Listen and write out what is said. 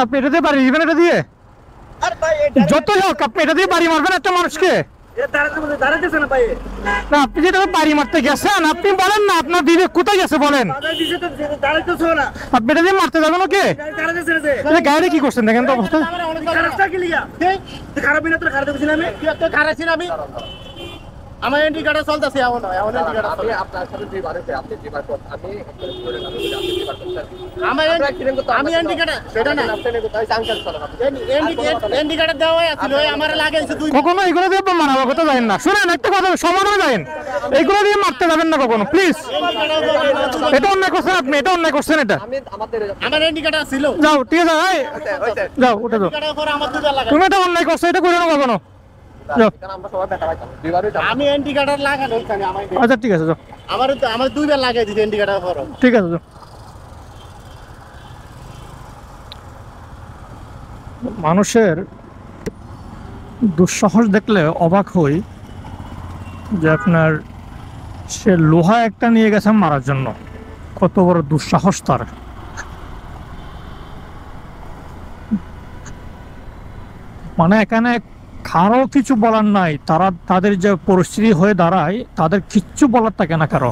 আপনি এটা দিয়ে বাড়ি দিবেন, এটা দিয়ে যতই হোক আপনি এটা দিয়ে বাড়ি মারবেন একটা মানুষকে? না, আপনি যেটা বাড়ি মারতে গেছেন আপনি বলেন না, আপনার দিদি কোথায় গেছে বলেন। আপনি এটা দিয়ে মারতে যাবেন ওকে? গাড়ি কি করছেন দেখেন তো অবস্থা। আমার এন্ট্রি কার্ডে চলতেছে এমন এমন এন্ট্রি কার্ড আমি আপনার সাথে দুইবার আপনি দুইবার আমি আমার আমি এন্ট্রি কার্ডে সেটা না এন্ট্রি কার্ডে দেওয়া আছিল আমার লাগাইছে দুই। কখনো এগুলো দিয়ে মারাবো কথা যাবেন না। শুনেন একটা কথা, সমাধানে যাবেন, এগুলো দিয়ে মারতে যাবেন না কখনো প্লিজ। এটা অন্যায় করছেন আপনি, এটা অন্যায় করছেন। এটা আমার এন্ট্রি কার্ড ছিল। যাও ঠিক আছে, যাও উঠে যাও। তুমি এটা অন্যায় করছো, এটা করে না কখনো। আমি এন্ট্রি কার্ড লাগানো ওইখানে আমার। আচ্ছা ঠিক আছে, যাও। আমার দুইবার লাগাই দিয়েছে এন্ট্রি কার্ডের পর। ঠিক আছে, যাও। মানুষের দুঃসাহস দেখলে অবাক হই যে আপনার সে লোহা একটা নিয়ে গেছে মারার জন্য, কত বড় দুঃসাহস তার। মানে এখানে কারো কিছু বলার নাই, তারা তাদের যে পরিস্থিতি হয়ে দাঁড়ায় তাদের কিচ্ছু বলার থাকে না কারো।